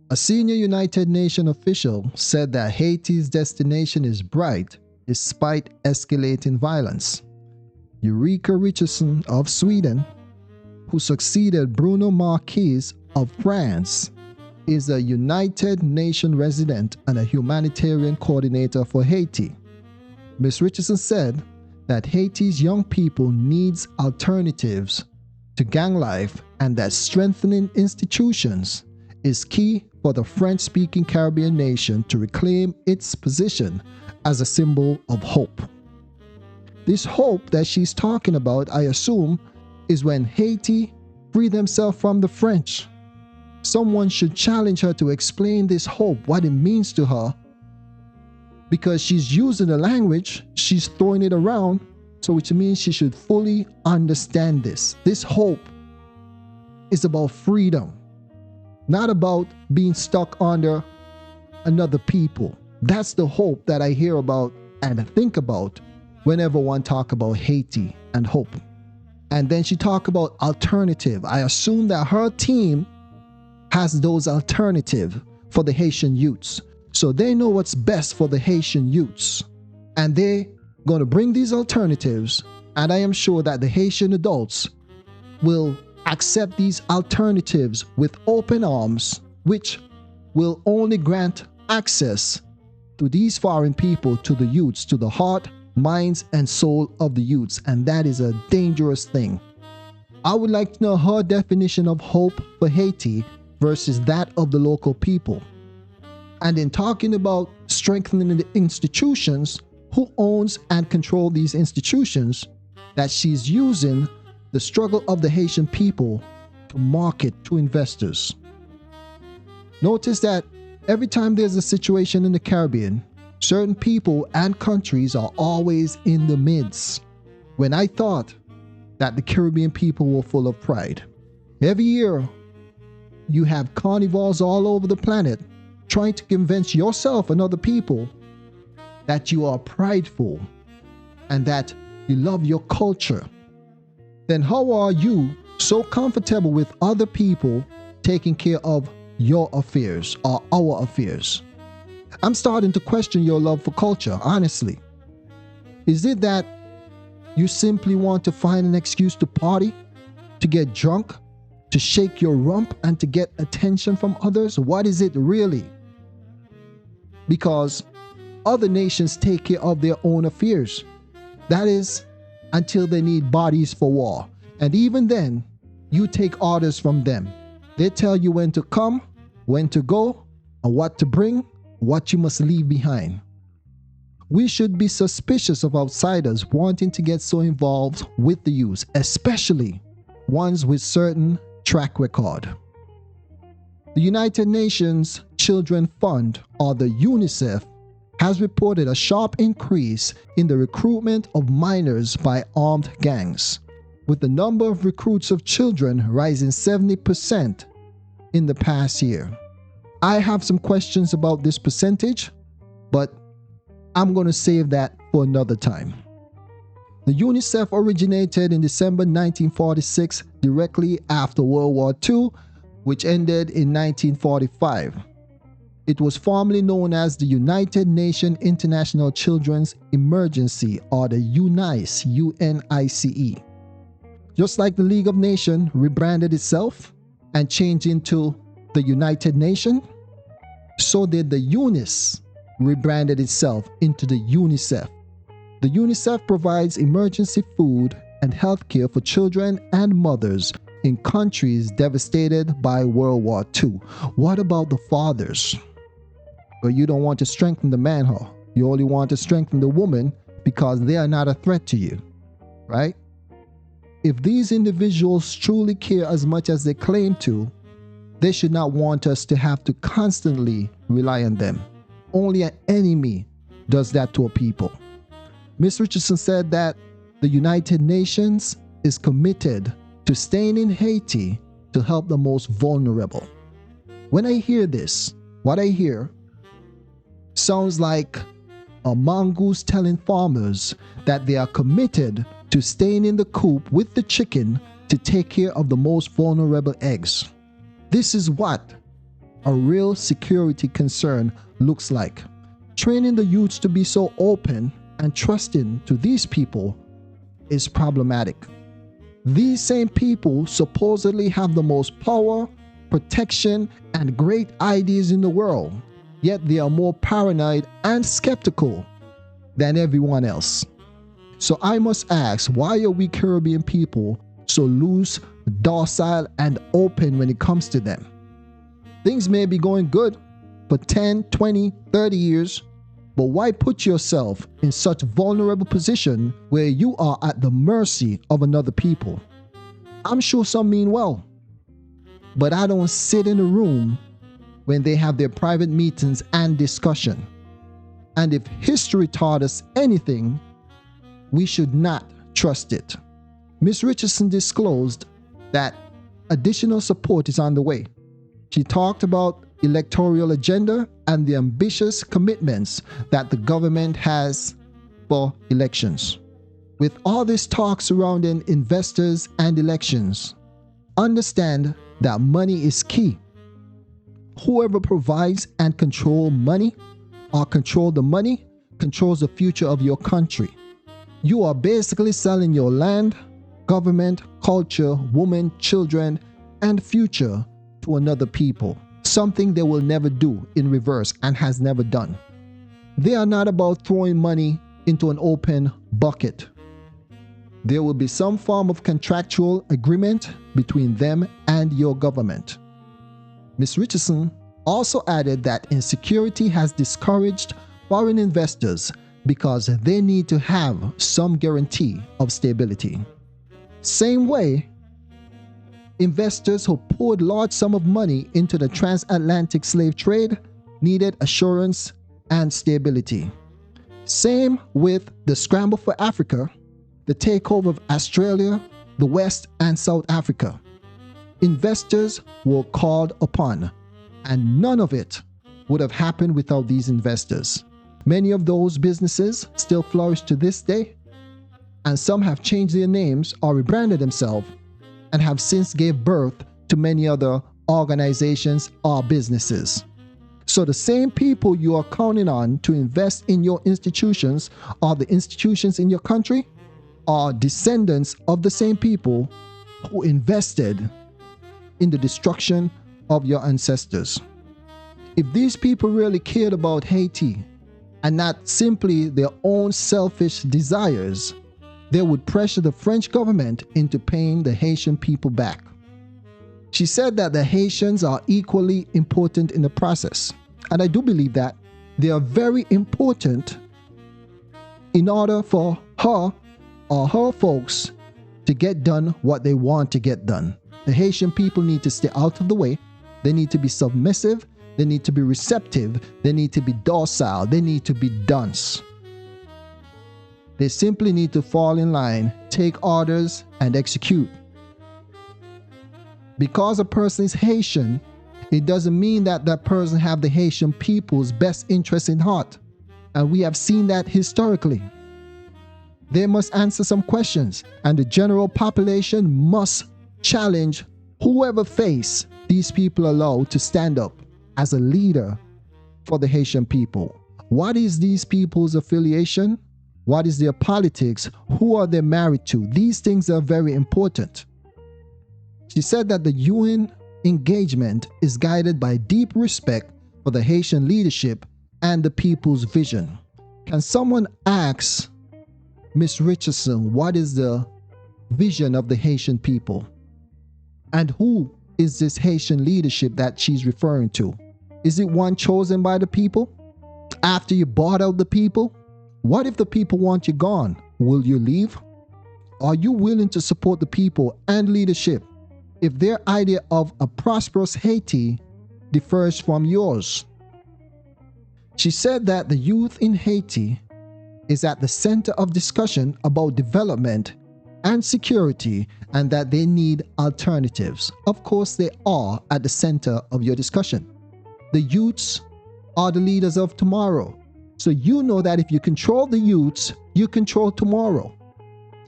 A senior United Nations official said that Haiti's destination is bright despite escalating violence. Eureka Richardson of Sweden, who succeeded Bruno Marquis of France, is a United Nations resident and a humanitarian coordinator for Haiti. Ms. Richardson said that Haiti's young people needs alternatives to gang life and that strengthening institutions is key for the French-speaking Caribbean nation to reclaim its position as a symbol of hope. This hope that she's talking about, I assume, is when Haiti free themselves from the French. Someone should challenge her to explain this hope, what it means to her, because she's using the language, she's throwing it around, so which means she should fully understand this. This hope is about freedom, not about being stuck under another people. That's the hope that I hear about and think about whenever one talk about Haiti and hope. And then she talk about alternative. I assume that her team has those alternative for the Haitian youths. So they know what's best for the Haitian youths. And they're going to bring these alternatives. And I am sure that the Haitian adults will accept these alternatives with open arms, which will only grant access to these foreign people, to the youths, to the heart, minds, and soul of the youths. And that is a dangerous thing. I would like to know her definition of hope for Haiti versus that of the local people. And in talking about strengthening the institutions, who owns and controls these institutions, that she's using the struggle of the Haitian people to market to investors. Notice that every time there's a situation in the Caribbean, certain people and countries are always in the midst. When I thought that the Caribbean people were full of pride. Every year, you have carnivals all over the planet trying to convince yourself and other people that you are prideful and that you love your culture. Then how are you so comfortable with other people taking care of your affairs or our affairs? I'm starting to question your love for culture, honestly. Is it that you simply want to find an excuse to party, to get drunk, to shake your rump, and to get attention from others? What is it really? Because other nations take care of their own affairs. That is, until they need bodies for war. And even then, you take orders from them. They tell you when to come, when to go, and what to bring, what you must leave behind. We should be suspicious of outsiders wanting to get so involved with the youth, especially ones with certain track record. The United Nations Children Fund, or the UNICEF, has reported a sharp increase in the recruitment of minors by armed gangs, with the number of recruits of children rising 70% in the past year. I have some questions about this percentage, but I'm going to save that for another time. The UNICEF originated in December 1946, directly after World War II, which ended in 1945. It was formerly known as the United Nations International Children's Emergency, or the UNICE, UNICE. Just like the League of Nations rebranded itself and changed into the United Nations, so did the UNICE rebranded itself into the UNICEF. The UNICEF provides emergency food and health care for children and mothers in countries devastated by World War II. What about the fathers? But you don't want to strengthen the man, huh? You only want to strengthen the woman because they are not a threat to you, right? If these individuals truly care as much as they claim to, they should not want us to have to constantly rely on them. Only an enemy does that to a people. Ms. Richardson said that the United Nations is committed to staying in Haiti to help the most vulnerable. When I hear this, what I hear sounds like a mongoose telling farmers that they are committed to staying in the coop with the chicken to take care of the most vulnerable eggs. This is what a real security concern looks like. Training the youths to be so open and trusting to these people is problematic. These same people supposedly have the most power, protection, and great ideas in the world, yet they are more paranoid and skeptical than everyone else. So I must ask, why are we Caribbean people so loose, docile, and open when it comes to them? Things may be going good for 10, 20, 30 years, but why put yourself in such a vulnerable position where you are at the mercy of another people? I'm sure some mean well, but I don't sit in a room when they have their private meetings and discussion. And if history taught us anything, we should not trust it. Ms. Richardson disclosed that additional support is on the way. She talked about electoral agenda and the ambitious commitments that the government has for elections. With all this talk surrounding investors and elections, understand that money is key. Whoever provides and controls money or control the money controls the future of your country. You are basically selling your land, government, culture, women, children, and future to another people, something they will never do in reverse and has never done. They are not about throwing money into an open bucket. There will be some form of contractual agreement between them and your government. Ms. Richardson also added that insecurity has discouraged foreign investors because they need to have some guarantee of stability. Same way, investors who poured large sums of money into the transatlantic slave trade needed assurance and stability. Same with the scramble for Africa, the takeover of Australia, the West, and South Africa. Investors were called upon, and none of it would have happened without these investors. Many of those businesses still flourish to this day, and some have changed their names or rebranded themselves and have since gave birth to many other organizations or businesses. So the same people you are counting on to invest in your institutions or the institutions in your country are descendants of the same people who invested in the destruction of your ancestors. If these people really cared about Haiti and not simply their own selfish desires, they would pressure the French government into paying the Haitian people back. She said that the Haitians are equally important in the process, and I do believe that. They are very important in order for her or her folks to get done what they want to get done. The Haitian people need to stay out of the way. They need to be submissive. They need to be receptive. They need to be docile. They need to be dunce. They simply need to fall in line, take orders, and execute. Because a person is Haitian, it doesn't mean that that person have the Haitian people's best interest in heart. And we have seen that historically. They must answer some questions, and the general population must challenge whoever face these people allowed to stand up as a leader for the Haitian people. What is these people's affiliation? What is their politics? Who are they married to? These things are very important. She said that the UN engagement is guided by deep respect for the Haitian leadership and the people's vision. Can someone ask Ms. Richardson what is the vision of the Haitian people? And who is this Haitian leadership that she's referring to? Is it one chosen by the people? After you bought out the people? What if the people want you gone? Will you leave? Are you willing to support the people and leadership if their idea of a prosperous Haiti differs from yours? She said that the youth in Haiti is at the center of discussion about development and security, and that they need alternatives. Of course, they are at the center of your discussion. The youths are the leaders of tomorrow. So you know that if you control the youths, you control tomorrow.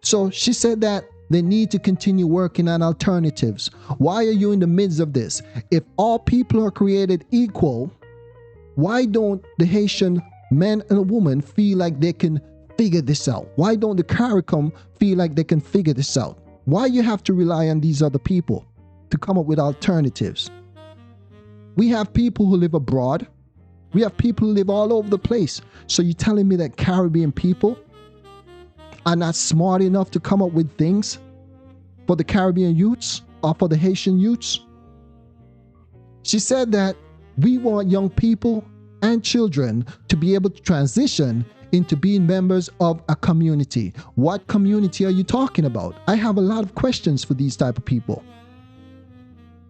So she said that They need to continue working on alternatives. Why are you in the midst of this? If all people are created equal, why don't the Haitian men and women feel like they can figure this out? Why don't the CARICOM feel like they can figure this out? Why you have to rely on these other people to come up with alternatives? We have people who live abroad. We have people who live all over the place. So you're telling me that Caribbean people are not smart enough to come up with things for the Caribbean youths or for the Haitian youths? She said that we want young people and children to be able to transition into being members of a community. What community are you talking about? I have a lot of questions for these type of people.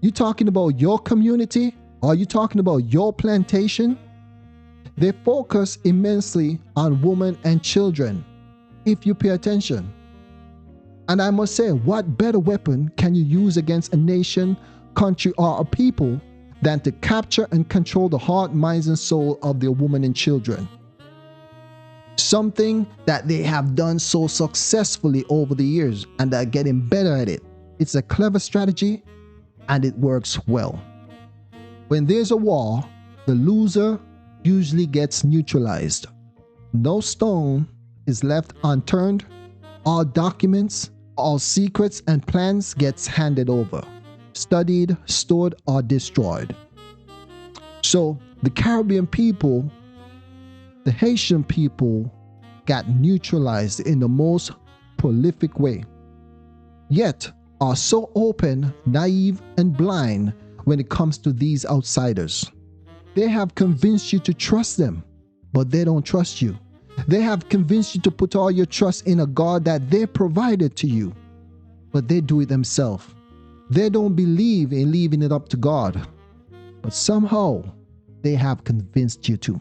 You talking about your community? Are you talking about your plantation? They focus immensely on women and children, if you pay attention. And I must say, what better weapon can you use against a nation, country, or a people than to capture and control the heart, minds, and soul of their women and children? Something that they have done so successfully over the years, and they're getting better at it. It's a clever strategy, and it works well. When there's a war, the loser usually gets neutralized. No stone is left unturned. All documents, all secrets and plans gets handed over, studied, stored, or destroyed. So the Caribbean people, the Haitian people, got neutralized in the most prolific way, yet are so open, naive, and blind when it comes to these outsiders. They have convinced you to trust them, but they don't trust you. They have convinced you to put all your trust in a God that they provided to you, but they do it themselves. They don't believe in leaving it up to God, but somehow they have convinced you to.